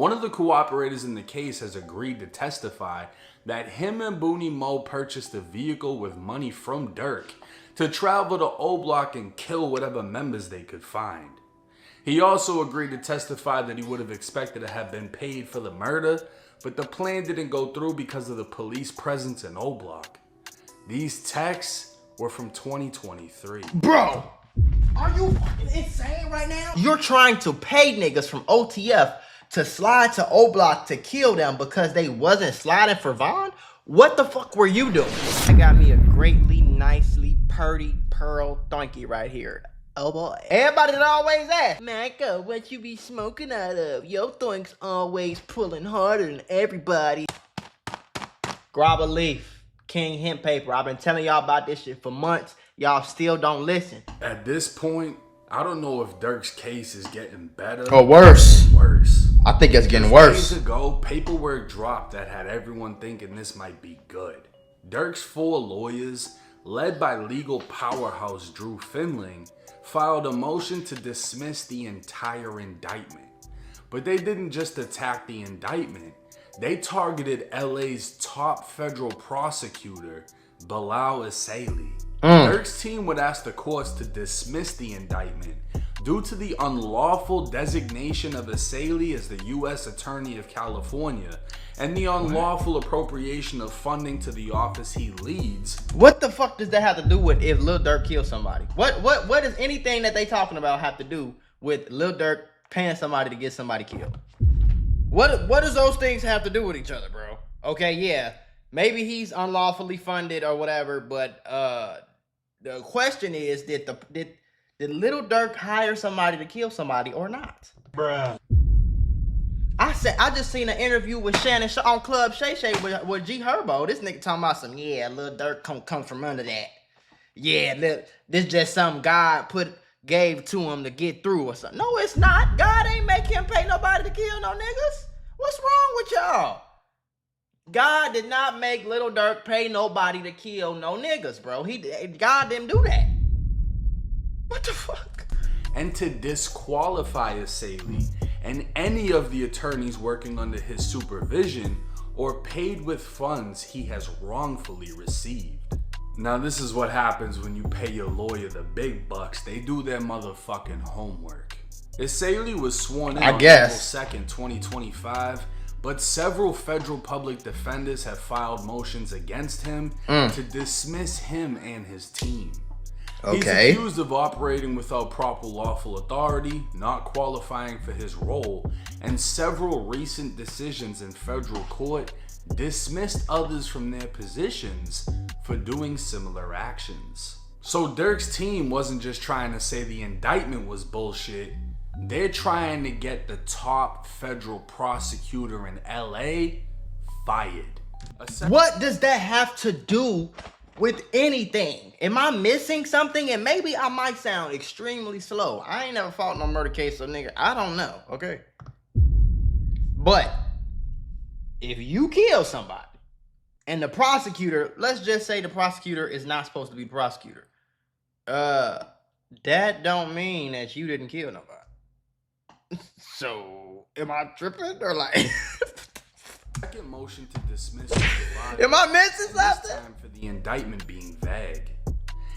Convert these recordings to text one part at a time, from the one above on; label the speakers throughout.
Speaker 1: One of the cooperators in the case has agreed to testify that him and Booney Mo purchased a vehicle with money from Durk to travel to O Block and kill whatever members they could find. He also agreed to testify that he would have expected to have been paid for the murder, but the plan didn't go through because of the police presence in O Block. These texts were from 2023.
Speaker 2: Bro, are you fucking insane right now? You're trying to pay niggas from OTF to slide to O Block to kill them because they wasn't sliding for Vaughn? What the fuck were you doing? I got me a greatly, nicely, purty pearl donkey right here. Oh boy. Everybody that always asks, Micah, what you be smoking out of? Your think's always pulling harder than everybody. Grab a leaf. King hemp paper. I've been telling y'all about this shit for months. Y'all still don't listen.
Speaker 1: At this point, I don't know if Durk's case is getting better
Speaker 2: or worse.
Speaker 1: I
Speaker 2: think it's getting worse.
Speaker 1: Days ago, paperwork dropped that had everyone thinking this might be good. Durk's 4 lawyers, led by legal powerhouse Drew Finling, filed a motion to dismiss the entire indictment. But they didn't just attack the indictment. They targeted LA's top federal prosecutor, Bilal Isaili. Durk's team would ask the courts to dismiss the indictment due to the unlawful designation of Isaili as the U.S. Attorney of California and the unlawful appropriation of funding to the office he leads.
Speaker 2: What the fuck does that have to do with if Lil Durk kills somebody? What does anything that they talking about have to do with Lil Durk paying somebody to get somebody killed? What does those things have to do with each other, bro? Okay, yeah, maybe he's unlawfully funded or whatever, but the question is, did Lil Durk hire somebody to kill somebody or not?
Speaker 3: Bruh.
Speaker 2: I just seen an interview with Shannon on Club Shay Shay with G Herbo. This nigga talking about some, yeah, Lil Durk comes from under that. Yeah, this just some God gave to him to get through or something. No, it's not. God ain't make him pay nobody to kill no niggas. What's wrong with y'all? God did not make Lil Durk pay nobody to kill no niggas, bro. God didn't do that. What the fuck?
Speaker 1: And to disqualify Isaili and any of the attorneys working under his supervision or paid with funds he has wrongfully received. Now this is what happens when you pay your lawyer the big bucks. They do their motherfucking homework. Isaili was sworn in on April 2nd, 2025, but several federal public defenders have filed motions against him to dismiss him and his team. He's accused of operating without proper lawful authority, not qualifying for his role, and several recent decisions in federal court dismissed others from their positions for doing similar actions. So Durk's team wasn't just trying to say the indictment was bullshit, they're trying to get the top federal prosecutor in LA fired.
Speaker 2: What does that have to do with anything? Am I missing something? And maybe I might sound extremely slow. I ain't never fought no murder case, so nigga, I don't know, okay? But if you kill somebody and the prosecutor, let's just say the prosecutor is not supposed to be the prosecutor, that don't mean that you didn't kill nobody. So am I tripping or like?
Speaker 1: Second motion to dismiss.
Speaker 2: Am I missing something?
Speaker 1: This time for the indictment being vague.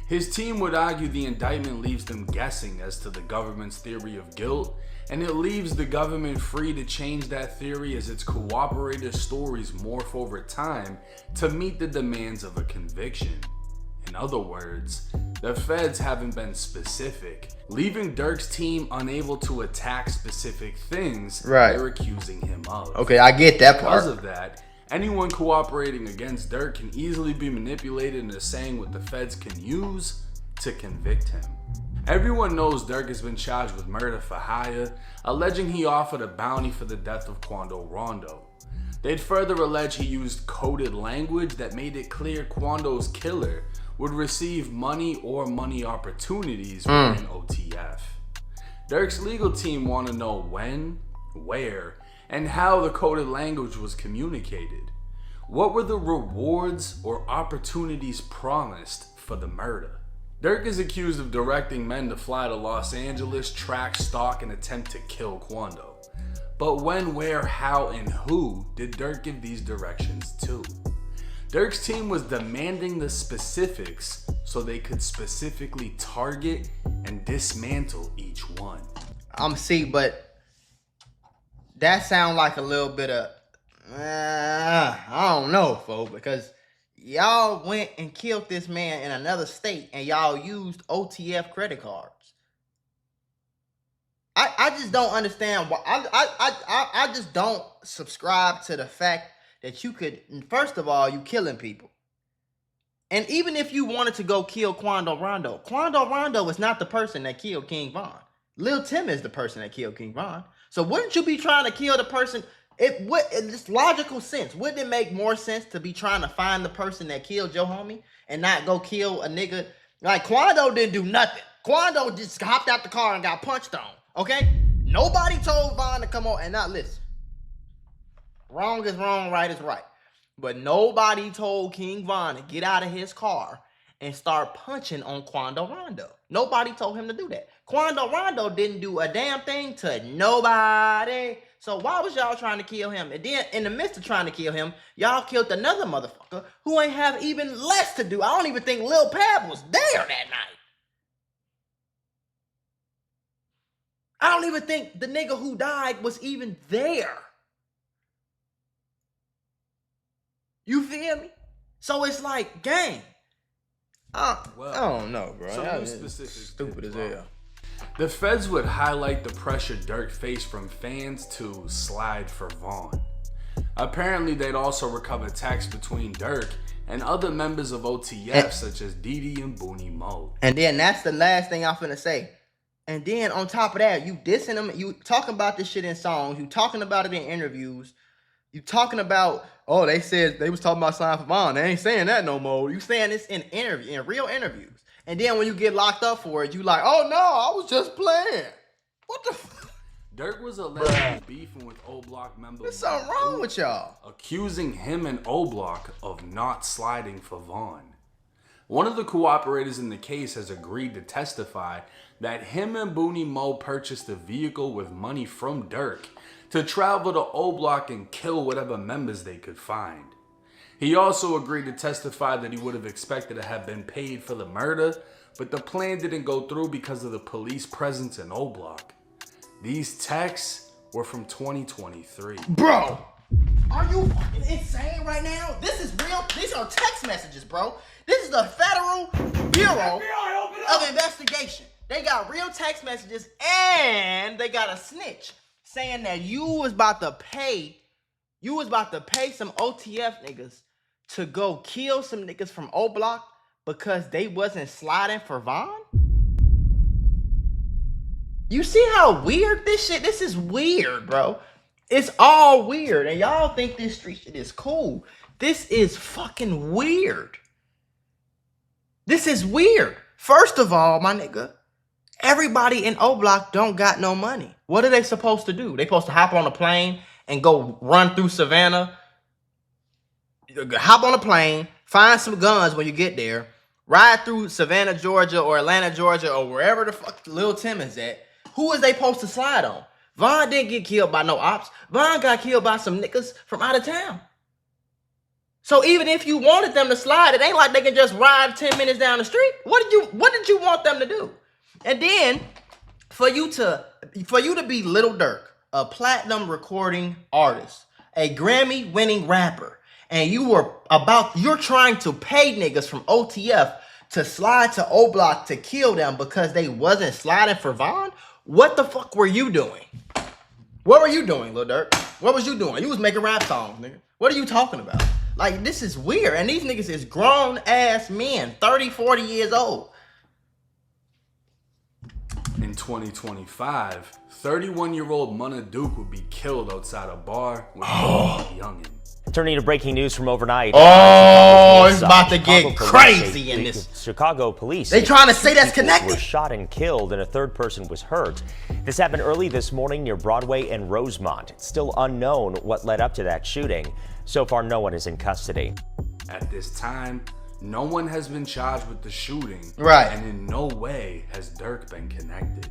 Speaker 1: His team would argue the indictment leaves them guessing as to the government's theory of guilt, and it leaves the government free to change that theory as its cooperator stories morph over time to meet the demands of a conviction. In other words, the feds haven't been specific, leaving Durk's team unable to attack specific things they're accusing him of.
Speaker 2: Okay, I get that part.
Speaker 1: Because of that, anyone cooperating against Durk can easily be manipulated into saying what the feds can use to convict him. Everyone knows Durk has been charged with murder for hire, alleging he offered a bounty for the death of Quando Rondo. They'd further allege he used coded language that made it clear Quando's killer would receive money or money opportunities within OTF. Durk's legal team want to know when, where, and how the coded language was communicated. What were the rewards or opportunities promised for the murder? Durk is accused of directing men to fly to Los Angeles, track, stalk, and attempt to kill Quando. But when, where, how, and who did Durk give these directions to? Durk's team was demanding the specifics so they could specifically target and dismantle each one.
Speaker 2: See, but that sounds like a little bit of, I don't know, folks, because y'all went and killed this man in another state and y'all used OTF credit cards. I just don't understand why. I just don't subscribe to the fact that you could, first of all, you killing people. And even if you wanted to go kill Quando Rondo is not the person that killed King Von. Lil Tim is the person that killed King Von. So wouldn't you be trying to kill the person? In this logical sense, wouldn't it make more sense to be trying to find the person that killed your homie and not go kill a nigga? Like, Quando didn't do nothing. Quando just hopped out the car and got punched on. Okay? Nobody told Von to come on and not listen. Wrong is wrong, right is right. But nobody told King Von to get out of his car and start punching on Quando Rondo. Nobody told him to do that. Quando Rondo didn't do a damn thing to nobody. So why was y'all trying to kill him? And then in the midst of trying to kill him, y'all killed another motherfucker who ain't have even less to do. I don't even think Lil Pab was there that night. I don't even think the nigga who died was even there. You feel me? So it's like, gang. I don't know, bro.
Speaker 1: Some specifics
Speaker 2: stupid as hell.
Speaker 1: The feds would highlight the pressure Durk faced from fans to slide for Von. Apparently, they'd also recover texts between Durk and other members of OTF, such as Didi and Booney Mo. And
Speaker 2: then that's the last thing I'm finna say. And then on top of that, you dissing them, you talking about this shit in songs, you talking about it in interviews, you talking about, oh, they said they was talking about sliding for Von. They ain't saying that no more. You saying this in real interviews. And then when you get locked up for it, you like, oh no, I was just playing. What the fuck?
Speaker 1: Dirk was allegedly beefing with O-Block member.
Speaker 2: There's something wrong with y'all.
Speaker 1: Accusing him and O-Block of not sliding for Von. One of the cooperators in the case has agreed to testify that him and Booney Mo purchased a vehicle with money from Durk to travel to O-Block and kill whatever members they could find. He also agreed to testify that he would have expected to have been paid for the murder, but the plan didn't go through because of the police presence in O-Block. These texts were from 2023.
Speaker 2: Bro, are you fucking insane right now? This is real. These are text messages, bro. This is the Federal Bureau of Investigation. They got real text messages and they got a snitch saying that you was about to pay some OTF niggas to go kill some niggas from O-Block because they wasn't sliding for Von? You see how weird this is weird, bro. It's all weird. And y'all think this street shit is cool. This is fucking weird. This is weird. First of all, my nigga, everybody in O-Block don't got no money. What are they supposed to do? They supposed to hop on a plane and go run through Savannah, hop on a plane, find some guns when you get there, ride through Savannah, Georgia, or Atlanta, Georgia, or wherever the fuck Lil Tim is at. Who is they supposed to slide on? Von didn't get killed by no ops. Von got killed by some niggas from out of town. So even if you wanted them to slide, it ain't like they can just ride 10 minutes down the street. What did you want them to do? And then for you to be Lil Durk, a platinum recording artist, a Grammy winning rapper, and you're trying to pay niggas from OTF to slide to O-Block to kill them because they wasn't sliding for Von? What the fuck were you doing? What were you doing, Lil Durk? What was you doing? You was making rap songs, nigga. What are you talking about? Like, this is weird. And these niggas is grown ass men, 30, 40 years old.
Speaker 1: In 2025, 31-year-old Muna Duke would be killed outside a bar with a youngin.
Speaker 3: Turning to breaking news from overnight.
Speaker 2: Oh, it's about to get crazy in this.
Speaker 3: Chicago police.
Speaker 2: They trying to say that's connected.
Speaker 3: Were shot and killed, and a third person was hurt. This happened early this morning near Broadway and Rosemont. It's still unknown what led up to that shooting. So far, no one is in custody.
Speaker 1: At this time, no one has been charged with the shooting.
Speaker 2: Right.
Speaker 1: And in no way has Durk been connected.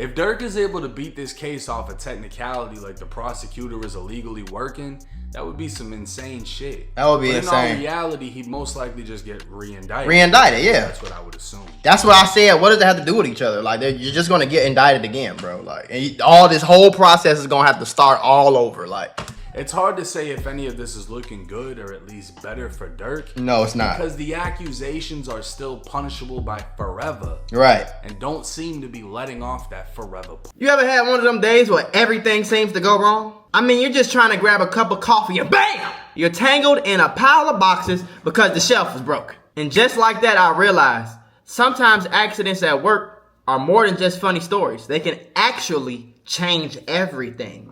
Speaker 1: If Durk is able to beat this case off a technicality like the prosecutor is illegally working, that would be some insane shit.
Speaker 2: That would be insane.
Speaker 1: In all reality, he'd most likely just get re-indicted.
Speaker 2: Re-indicted, yeah.
Speaker 1: That's what I would assume.
Speaker 2: That's what I said. What does that have to do with each other? Like, you're just gonna get indicted again, bro. Like, and all this whole process is gonna have to start all over. Like,
Speaker 1: it's hard to say if any of this is looking good or at least better for Durk.
Speaker 2: No, it's not.
Speaker 1: Because the accusations are still punishable by forever.
Speaker 2: Right.
Speaker 1: And don't seem to be letting off that forever.
Speaker 2: You ever had one of them days where everything seems to go wrong? I mean, you're just trying to grab a cup of coffee and BAM! You're tangled in a pile of boxes because the shelf is broken. And just like that, I realized sometimes accidents at work are more than just funny stories. They can actually change everything.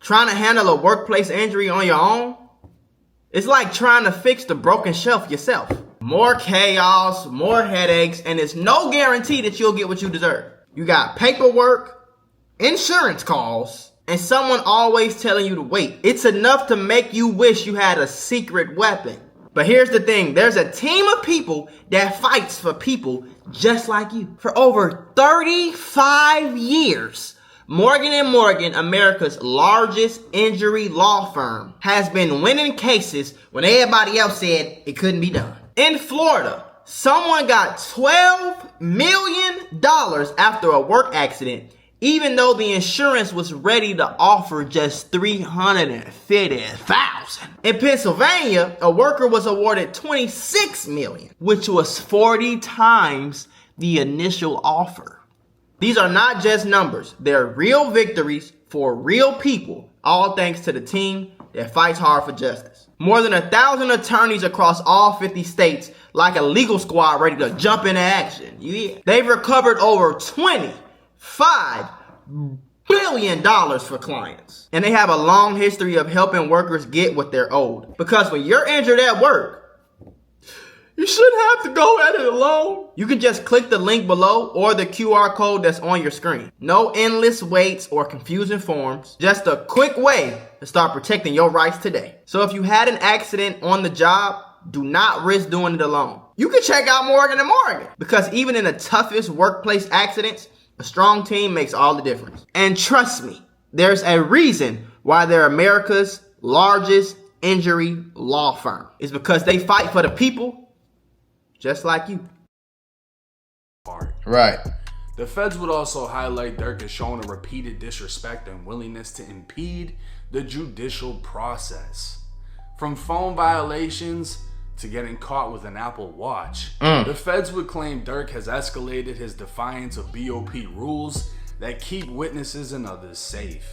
Speaker 2: Trying to handle a workplace injury on your own, it's like trying to fix the broken shelf yourself. More chaos, more headaches, and it's no guarantee that you'll get what you deserve. You got paperwork, insurance calls, and someone always telling you to wait. It's enough to make you wish you had a secret weapon. But here's the thing, there's a team of people that fights for people just like you. For over 35 years, Morgan & Morgan, America's largest injury law firm, has been winning cases when everybody else said it couldn't be done. In Florida, someone got $12 million after a work accident, even though the insurance was ready to offer just $350,000. In Pennsylvania, a worker was awarded $26 million, which was 40 times the initial offer. These are not just numbers. They're real victories for real people, all thanks to the team that fights hard for justice. More than 1,000 attorneys across all 50 states, like a legal squad ready to jump into action. Yeah. They've recovered over $25 billion for clients. And they have a long history of helping workers get what they're owed. Because when you're injured at work, you shouldn't have to go at it alone. You can just click the link below or the QR code that's on your screen. No endless waits or confusing forms. Just a quick way to start protecting your rights today. So if you had an accident on the job, do not risk doing it alone. You can check out Morgan & Morgan, because even in the toughest workplace accidents, a strong team makes all the difference. And trust me, there's a reason why they're America's largest injury law firm. It's because they fight for the people just like you. Right.
Speaker 1: The feds would also highlight Durk as showing a repeated disrespect and willingness to impede the judicial process. From phone violations to getting caught with an Apple Watch, the feds would claim Durk has escalated his defiance of BOP rules that keep witnesses and others safe.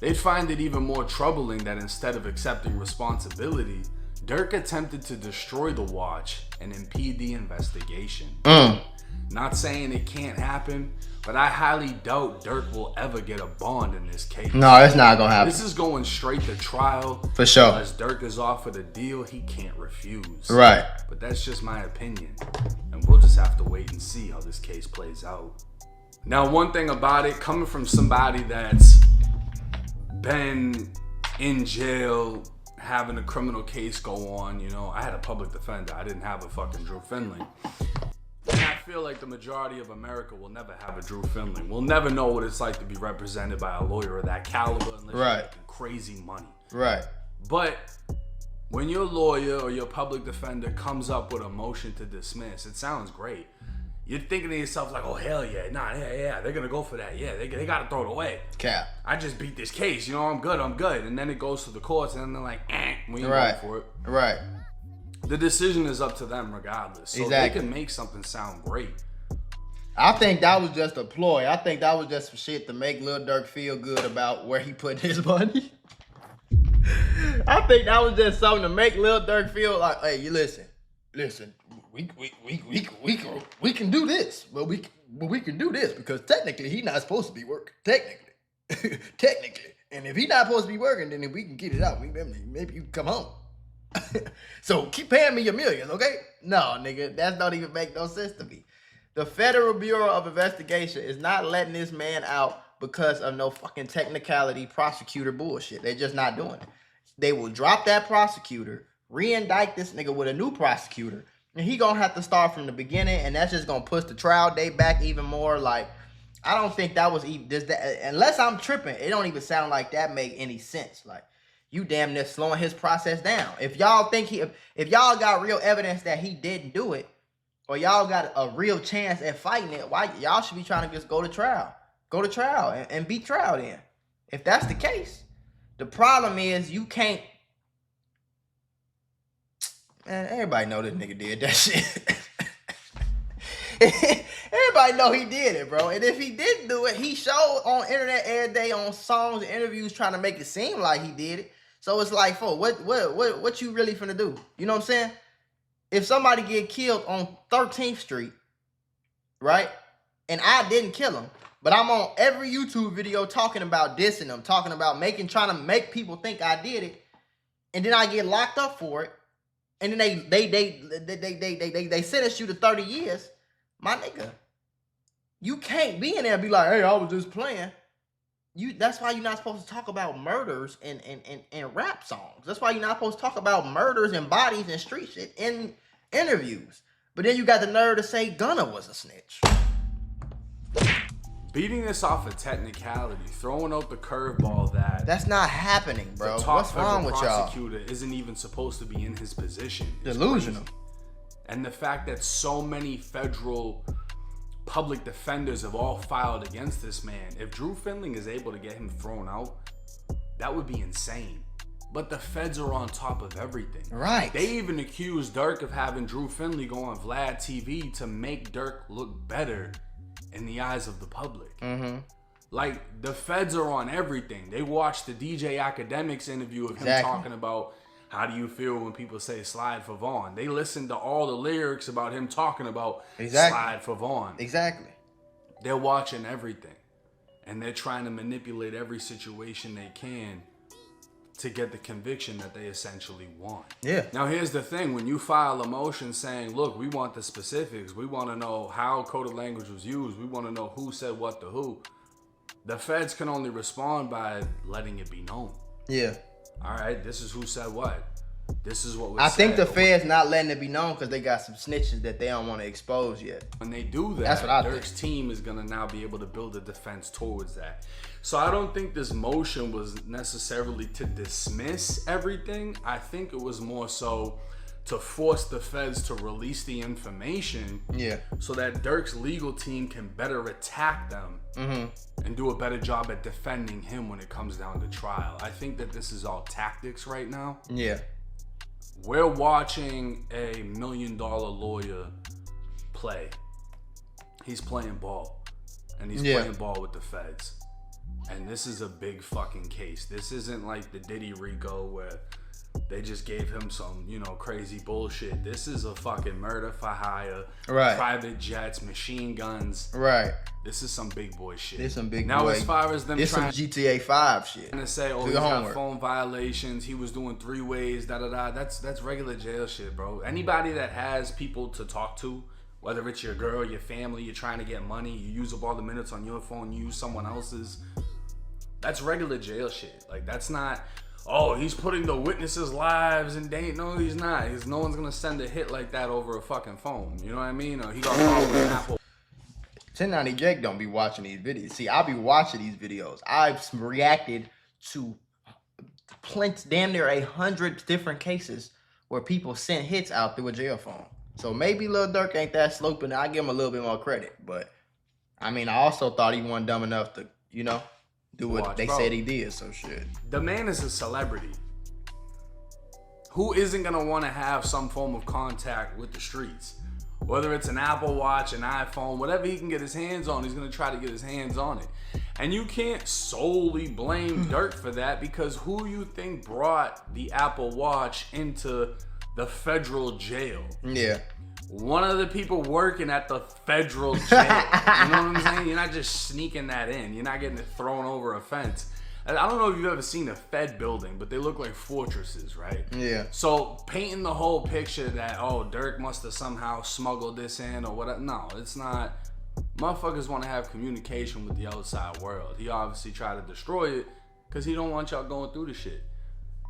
Speaker 1: They'd find it even more troubling that instead of accepting responsibility, Durk attempted to destroy the watch and impede the investigation. Not saying it can't happen, but I highly doubt Durk will ever get a bond in this case.
Speaker 2: No, it's not gonna happen.
Speaker 1: This is going straight to trial.
Speaker 2: For sure.
Speaker 1: Unless Durk is offered a deal he can't refuse.
Speaker 2: Right.
Speaker 1: But that's just my opinion. And we'll just have to wait and see how this case plays out. Now, one thing about it, coming from somebody that's been in jail, having a criminal case go on, you know, I had a public defender. I didn't have a fucking Drew Finley. And I feel like the majority of America will never have a Drew Finley. We'll never know what it's like to be represented by a lawyer of that caliber unless you're making crazy money.
Speaker 2: Right.
Speaker 1: But when your lawyer or your public defender comes up with a motion to dismiss, it sounds great. You're thinking to yourself like, oh, hell yeah, yeah, they're going to go for that. Yeah, they got to throw it away.
Speaker 2: Cap.
Speaker 1: I just beat this case. You know, I'm good. And then it goes to the courts and they're like, we ain't going for it.
Speaker 2: Right.
Speaker 1: The decision is up to them regardless. So they can make something sound great.
Speaker 2: I think that was just a ploy. I think that was just some shit to make Lil Durk feel good about where he put his money. I think that was just something to make Lil Durk feel like, hey, you listen, we can do this, but we can do this because technically he's not supposed to be working. Technically, and if he's not supposed to be working, then if we can get it out, maybe you can come home. So keep paying me your millions, okay? No, nigga, that don't even make no sense to me. The Federal Bureau of Investigation is not letting this man out because of no fucking technicality prosecutor bullshit. They're just not doing it. They will drop that prosecutor, re-indict this nigga with a new prosecutor, and he gonna have to start from the beginning, and that's just gonna push the trial date back even more. Like, I don't think that was even does that, unless I'm tripping, it don't even sound like that make any sense. Like, you damn near slowing his process down. If y'all think if y'all got real evidence that he didn't do it, or y'all got a real chance at fighting it, why y'all should be trying to just go to trial. Go to trial and beat trial then. If that's the case. The problem is you can't. Man, everybody know this nigga did that shit. Everybody know he did it, bro. And if he didn't do it, he showed on internet every day on songs and interviews trying to make it seem like he did it. So it's like, what you really finna do? You know what I'm saying? If somebody get killed on 13th Street, right? And I didn't kill him, but I'm on every YouTube video talking about dissing them, talking about trying to make people think I did it, and then I get locked up for it, and then they sentence you to 30 years. My nigga, you can't be in there and be like, hey, I was just playing. That's why you're not supposed to talk about murders and rap songs. That's why you're not supposed to talk about murders and bodies and street shit in interviews. But then you got the nerve to say Gunna was a snitch.
Speaker 1: Beating this off a technicality, throwing out the curveball that's
Speaker 2: not happening, bro.
Speaker 1: The top
Speaker 2: What's wrong with y'all?
Speaker 1: Prosecutor isn't even supposed to be in his position.
Speaker 2: Delusional.
Speaker 1: Crazy. And the fact that so many federal public defenders have all filed against this man. If Drew Findling is able to get him thrown out, that would be insane. But the feds are on top of everything.
Speaker 2: Right.
Speaker 1: They even accused Durk of having Drew Findlay go on Vlad TV to make Durk look better in the eyes of the public.
Speaker 2: Mm-hmm.
Speaker 1: Like, the feds are on everything. They watched the DJ Academics interview of him talking about how do you feel when people say slide for Vaughn. They listened to all the lyrics about him talking about slide for Vaughn.
Speaker 2: Exactly.
Speaker 1: They're watching everything. And they're trying to manipulate every situation they can to get the conviction that they essentially want.
Speaker 2: Yeah.
Speaker 1: Now, here's the thing. When you file a motion saying, look, we want the specifics. We want to know how coded language was used. We want to know who said what to who. The feds can only respond by letting it be known.
Speaker 2: Yeah.
Speaker 1: All right, this is who said what. This is what was
Speaker 2: I
Speaker 1: said.
Speaker 2: think the feds not letting it be known because they got some snitches that they don't want to expose yet.
Speaker 1: When they do that,
Speaker 2: that's what I
Speaker 1: Durk's
Speaker 2: think.
Speaker 1: Team is going to now be able to build a defense towards that. So I don't think this motion was necessarily to dismiss everything. I think it was more so to force the feds to release the information, so that Durk's legal team can better attack them and do a better job at defending him when it comes down to trial. I think that this is all tactics right now.
Speaker 2: Yeah.
Speaker 1: We're watching a $1 million lawyer play. He's playing ball, and he's playing ball with the feds. And this is a big fucking case. This isn't like the Diddy Rico where they just gave him some, crazy bullshit. This is a fucking murder for hire, private jets, machine guns.
Speaker 2: Right.
Speaker 1: This is some big boy shit.
Speaker 2: This some big
Speaker 1: now,
Speaker 2: boy.
Speaker 1: As far as them
Speaker 2: this
Speaker 1: trying
Speaker 2: some GTA 5 shit.
Speaker 1: To say, oh, he got phone violations. He was doing 3 ways. That's regular jail shit, bro. Anybody that has people to talk to, whether it's your girl, your family, you're trying to get money, you use up all the minutes on your phone, you use someone else's. That's regular jail shit. Like, that's not. Oh, he's putting the witnesses' lives in danger. No, he's not. No one's gonna send a hit like that over a fucking phone. You know what I mean? Or he got caught with an Apple.
Speaker 2: 1090 Jake don't be watching these videos. See, I be watching these videos. I've reacted to damn near 100 different cases where people sent hits out through a jail phone. So maybe Lil Durk ain't that sloping. I give him a little bit more credit. But, I mean, I also thought he wasn't dumb enough to, do what they said he did, so shit.
Speaker 1: The man is a celebrity. Who isn't gonna want to have some form of contact with the streets? Whether it's an Apple Watch, an iPhone, whatever he can get his hands on, he's gonna try to get his hands on it. And you can't solely blame Durk for that, because who you think brought the Apple Watch into the federal jail?
Speaker 2: Yeah.
Speaker 1: One of the people working at the federal jail. You know what I'm saying? You're not just sneaking that in. You're not getting it thrown over a fence. I don't know if you've ever seen a Fed building, but they look like fortresses, right?
Speaker 2: Yeah.
Speaker 1: So painting the whole picture that, oh, Durk must have somehow smuggled this in or whatever. No, it's not. Motherfuckers want to have communication with the outside world. He obviously tried to destroy it because he don't want y'all going through the shit.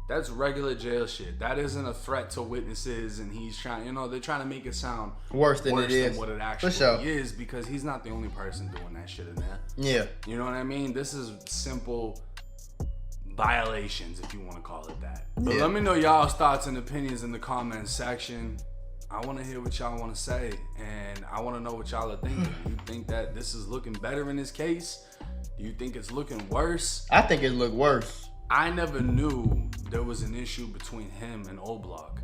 Speaker 1: That's regular jail shit. That isn't a threat to witnesses, and he's trying, they're trying to make it sound
Speaker 2: worse than it is.
Speaker 1: What it actually is, because he's not the only person doing that shit in there.
Speaker 2: Yeah.
Speaker 1: You know what I mean? This is simple violations, if you want to call it that. But let me know y'all's thoughts and opinions in the comments section. I want to hear what y'all want to say, and I want to know what y'all are thinking. You think that this is looking better in this case? Do you think it's looking worse?
Speaker 2: I think it looked worse.
Speaker 1: I never knew there was an issue between him and O-Block.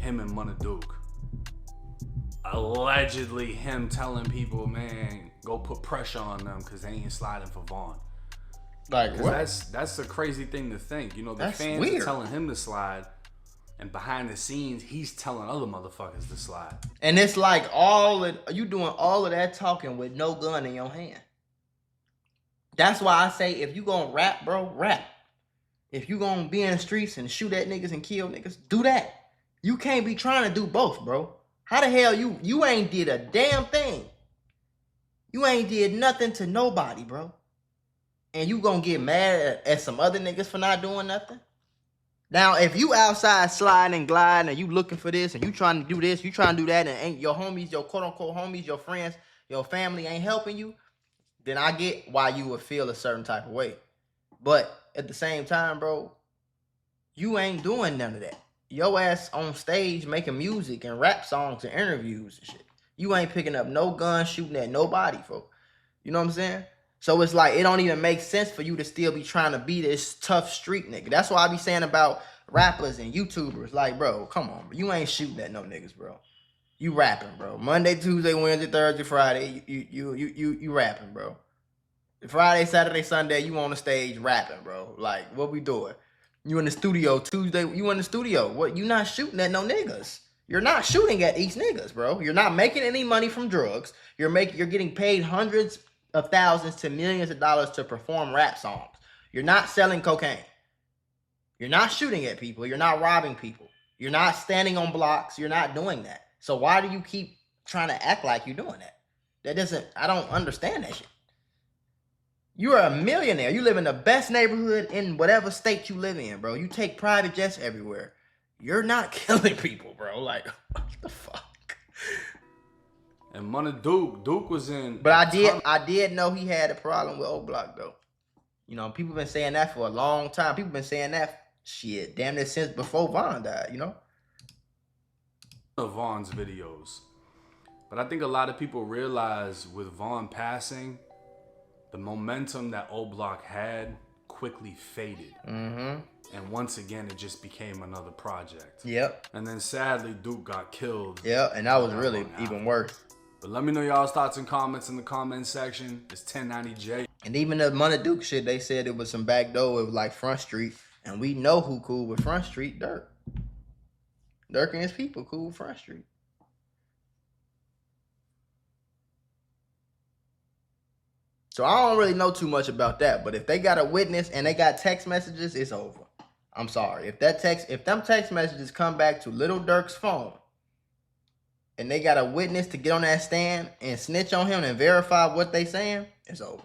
Speaker 1: Him and Mula Durk. Allegedly him telling people, man, go put pressure on them because they ain't sliding for Vaughn.
Speaker 2: Like what?
Speaker 1: That's a crazy thing to think. The
Speaker 2: that's
Speaker 1: fans
Speaker 2: weird.
Speaker 1: are telling him to slide, and behind the scenes, he's telling other motherfuckers to slide.
Speaker 2: And it's like you doing all of that talking with no gun in your hand. That's why I say, if you gonna rap, bro, rap. If you gonna be in the streets and shoot at niggas and kill niggas, do that. You can't be trying to do both, bro. How the hell you ain't did a damn thing? You ain't did nothing to nobody, bro. And you gonna get mad at some other niggas for not doing nothing? Now, if you outside sliding and gliding and you looking for this and you trying to do this, you trying to do that, and ain't your homies, your quote-unquote homies, your friends, your family ain't helping you, then I get why you would feel a certain type of way. But at the same time, bro, you ain't doing none of that. Your ass on stage making music and rap songs and interviews and shit. You ain't picking up no gun, shooting at nobody, folks. You know what I'm saying? So it's like, it don't even make sense for you to still be trying to be this tough street nigga. That's why I be saying about rappers and YouTubers. Like, bro, come on, bro. You ain't shooting at no niggas, bro. You rapping, bro. Monday, Tuesday, Wednesday, Thursday, Friday, you rapping, bro. Friday, Saturday, Sunday, you on the stage rapping, bro. Like, what we doing? You in the studio Tuesday, you in the studio. What? You not shooting at no niggas. You're not shooting at these niggas, bro. You're not making any money from drugs. You're getting paid hundreds of thousands to millions of dollars to perform rap songs. You're not selling cocaine. You're not shooting at people. You're not robbing people. You're not standing on blocks. You're not doing that. So why do you keep trying to act like you're doing that? I don't understand that shit. You're a millionaire. You live in the best neighborhood in whatever state you live in, bro. You take private jets everywhere. You're not killing people, bro. Like, what the fuck?
Speaker 1: And Mula Durk was in.
Speaker 2: But I did know he had a problem with O-Block, though. People been saying that for a long time. People been saying that shit damn near since before Vaughn died,
Speaker 1: Of Vaughn's videos. But I think a lot of people realize with Vaughn passing, the momentum that O-Block had quickly faded. Mm-hmm. And once again, it just became another project.
Speaker 2: Yep.
Speaker 1: And then sadly, Durk got killed.
Speaker 2: Yep, and that was really even worse.
Speaker 1: But let me know y'all's thoughts and comments in the comment section. It's 1090J.
Speaker 2: And even the Mula Durk shit, they said it was some back door with like Front Street. And we know who cool with Front Street, Durk. Durk and his people cool with Front Street. So I don't really know too much about that, but if they got a witness and they got text messages, it's over. I'm sorry. If them text messages come back to Lil Durk's phone and they got a witness to get on that stand and snitch on him and verify what they saying, it's over.